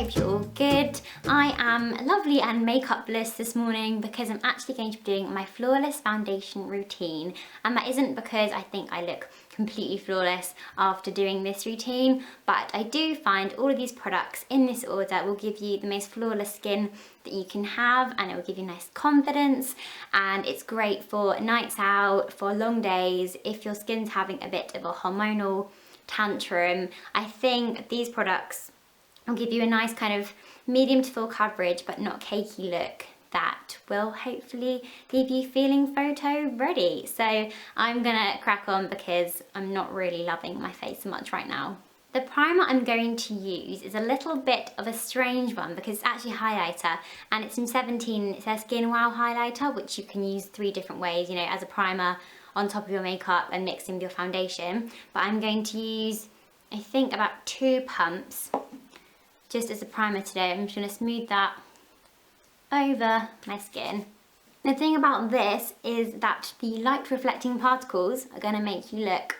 hope you're all good. I am lovely and makeup-less this morning because I'm actually going to be doing my flawless foundation routine, and that isn't because I think I look completely flawless after doing this routine, but I do find all of these products in this order will give you the most flawless skin that you can have, and it will give you nice confidence, and it's great for nights out, for long days, if your skin's having a bit of a hormonal tantrum. I think these products will give you a nice kind of medium to full coverage but not cakey look that will hopefully leave you feeling photo ready. So I'm gonna crack on because I'm not really loving my face much right now. The primer I'm going to use is a little bit of a strange one because it's actually a highlighter, and it's from 17. It says Skin Wow highlighter, which you can use 3 different ways, you know, as a primer on top of your makeup and mixing with your foundation. But I'm going to use, I think, about 2 pumps just as a primer today. I'm just going to smooth that over my skin. The thing about this is that the light reflecting particles are going to make you look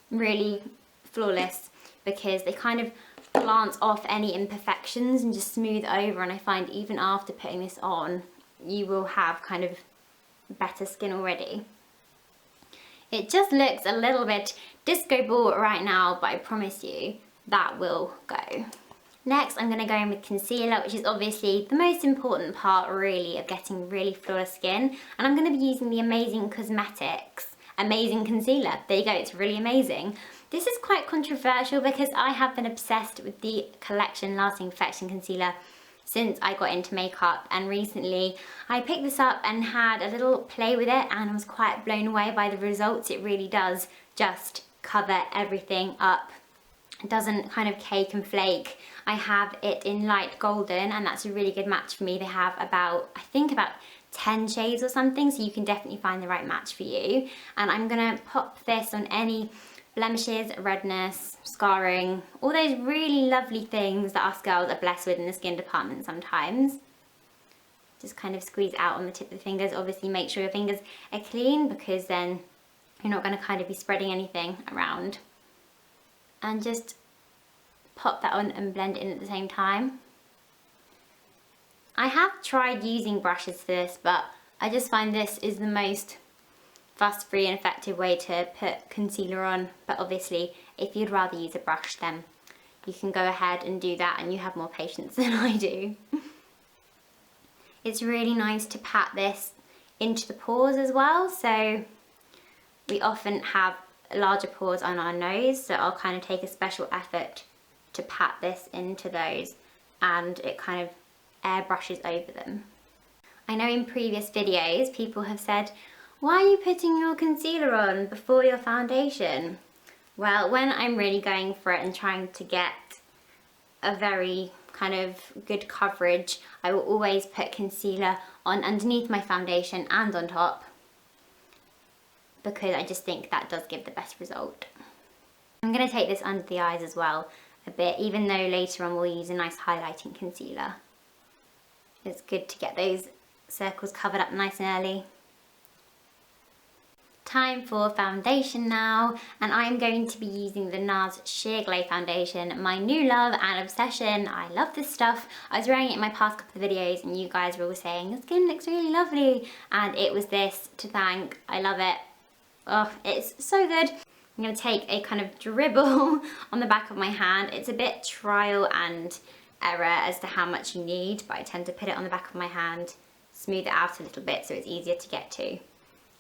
really flawless because they kind of glance off any imperfections and just smooth over, and I find even after putting this on you will have kind of better skin already. It just looks a little bit disco ball right now, but I promise you that will go. Next, I'm going to go in with concealer, which is obviously the most important part really of getting really flawless skin. And I'm going to be using the Amazing Cosmetics Amazing Concealer. There you go, it's really amazing. This is quite controversial because I have been obsessed with the Collection Lasting Perfection Concealer since I got into makeup, and recently I picked this up and had a little play with it and I was quite blown away by the results. It really does just cover everything up. It doesn't kind of cake and flake. I have it in light golden, and that's a really good match for me. They have about, I think about 10 shades or something, so you can definitely find the right match for you. And I'm gonna pop this on any blemishes, redness, scarring, all those really lovely things that us girls are blessed with in the skin department sometimes. Just kind of squeeze out on the tip of the fingers. Obviously make sure your fingers are clean because then you're not going to kind of be spreading anything around. And just pop that on and blend it in at the same time. I have tried using brushes for this, but I just find this is the most fuss-free and effective way to put concealer on. But obviously if you'd rather use a brush, then you can go ahead and do that, and you have more patience than I do. It's really nice to pat this into the pores as well. So we often have larger pores on our nose, so I'll kind of take a special effort to pat this into those, and it kind of airbrushes over them. I know in previous videos people have said, why are you putting your concealer on before your foundation? Well, when I'm really going for it and trying to get a very kind of good coverage, I will always put concealer on underneath my foundation and on top, because I just think that does give the best result. I'm going to take this under the eyes as well a bit, even though later on we'll use a nice highlighting concealer. It's good to get those circles covered up nice and early. Time for foundation now, and I'm going to be using the NARS Sheer Glow foundation, my new love and obsession. I love this stuff. I was wearing it in my past couple of videos and you guys were all saying your skin looks really lovely, and it was this to thank. I love it. Oh, it's so good. I'm going to take a kind of dribble on the back of my hand. It's a bit trial and error as to how much you need, but I tend to put it on the back of my hand, smooth it out a little bit so it's easier to get to.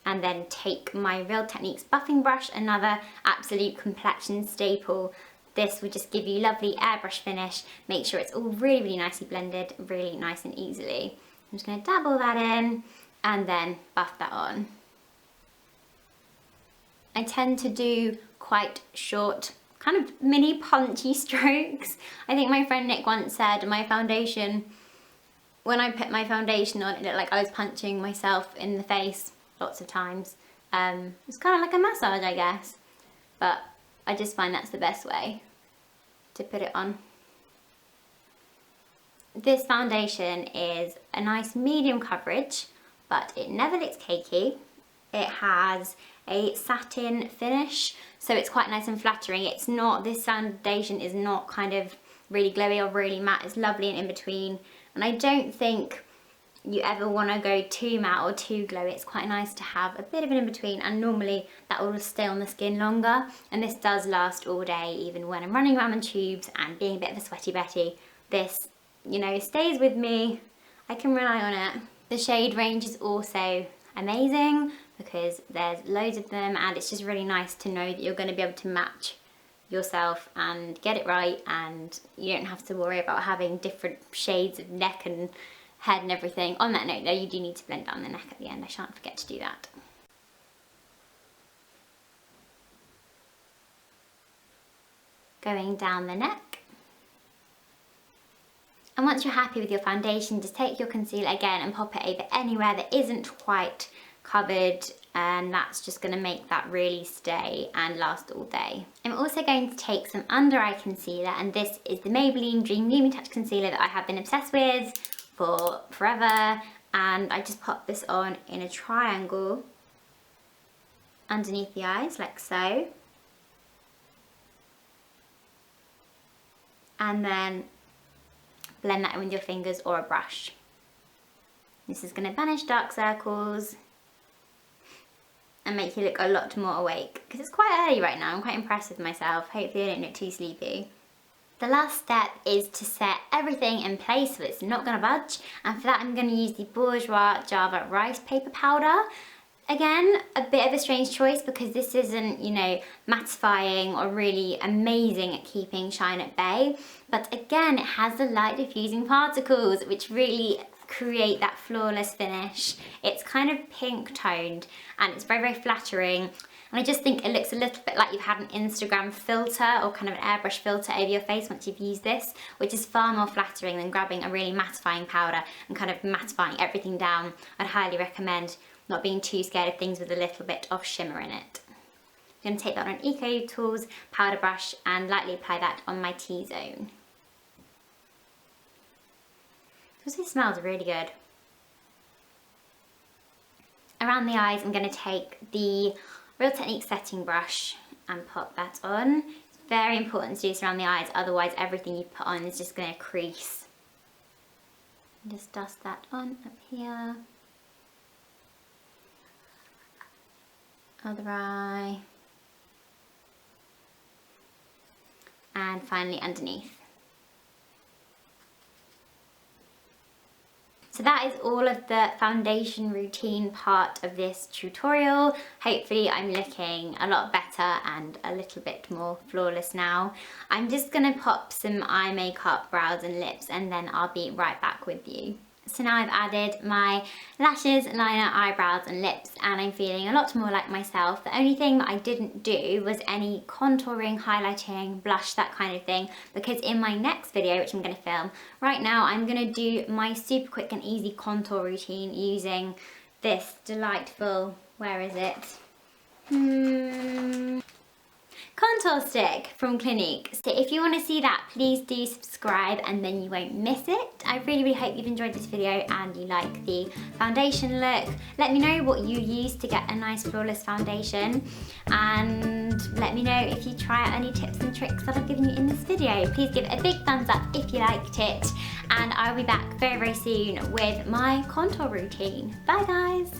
And then take my Real Techniques buffing brush, another absolute complexion staple. This will just give you lovely airbrush finish, make sure it's all really, really nicely blended, really nice and easily. I'm just going to dabble that in and then buff that on. I tend to do quite short, kind of mini punchy strokes. I think my friend Nick once said my foundation, when I put my foundation on, it looked like I was punching myself in the face lots of times. It's kind of like a massage, I guess, but I just find that's the best way to put it on. This foundation is a nice medium coverage, but it never looks cakey. It has a satin finish, so it's quite nice and flattering. It's not, this foundation is not kind of really glowy or really matte. It's lovely and in between. And I don't think you ever want to go too matte or too glowy. It's quite nice to have a bit of an in-between, and normally that will stay on the skin longer, and this does last all day, even when I'm running around in tubes and being a bit of a sweaty Betty. This, you know, stays with me. I can rely on it. The shade range is also amazing because there's loads of them, and it's just really nice to know that you're going to be able to match yourself and get it right, and you don't have to worry about having different shades of neck and head and everything. On that note though, you do need to blend down the neck at the end. I shan't forget to do that. Going down the neck. And once you're happy with your foundation, just take your concealer again and pop it over anywhere that isn't quite covered, and that's just going to make that really stay and last all day. I'm also going to take some under eye concealer, and this is the Maybelline Dream Lume Touch Concealer that I have been obsessed with for forever, and I just pop this on in a triangle underneath the eyes like so, and then blend that in with your fingers or a brush. This is going to banish dark circles and make you look a lot more awake, because it's quite early right now. I'm quite impressed with myself. Hopefully I don't look too sleepy. The last step is to set everything in place so it's not going to budge, and for that I'm going to use the Bourjois Java Rice Paper Powder. Again, a bit of a strange choice because this isn't, you know, mattifying or really amazing at keeping shine at bay, but again it has the light diffusing particles which really create that flawless finish. It's kind of pink toned and it's very, very flattering. And I just think it looks a little bit like you've had an Instagram filter or kind of an airbrush filter over your face once you've used this, which is far more flattering than grabbing a really mattifying powder and kind of mattifying everything down. I'd highly recommend not being too scared of things with a little bit of shimmer in it. I'm going to take that on an Eco Tools powder brush and lightly apply that on my T-zone. This smells really good. Around the eyes I'm going to take the Real Technique setting brush and pop that on. It's very important to do this around the eyes, otherwise everything you put on is just going to crease. Just dust that on up here. Other eye. And finally underneath. So that is all of the foundation routine part of this tutorial. Hopefully I'm looking a lot better and a little bit more flawless now. I'm just going to pop some eye makeup, brows and lips, and then I'll be right back with you. So now I've added my lashes, liner, eyebrows and lips, and I'm feeling a lot more like myself. The only thing that I didn't do was any contouring, highlighting, blush, that kind of thing, because in my next video, which I'm going to film right now, I'm going to do my super quick and easy contour routine using this delightful, where is it? Contour stick from Clinique. So if you want to see that, please do subscribe and then you won't miss it. I really, really hope you've enjoyed this video and you like the foundation look. Let me know what you use to get a nice flawless foundation, and let me know if you try out any tips and tricks that I've given you in this video. Please give it a big thumbs up if you liked it, and I'll be back very, very soon with my contour routine. Bye guys!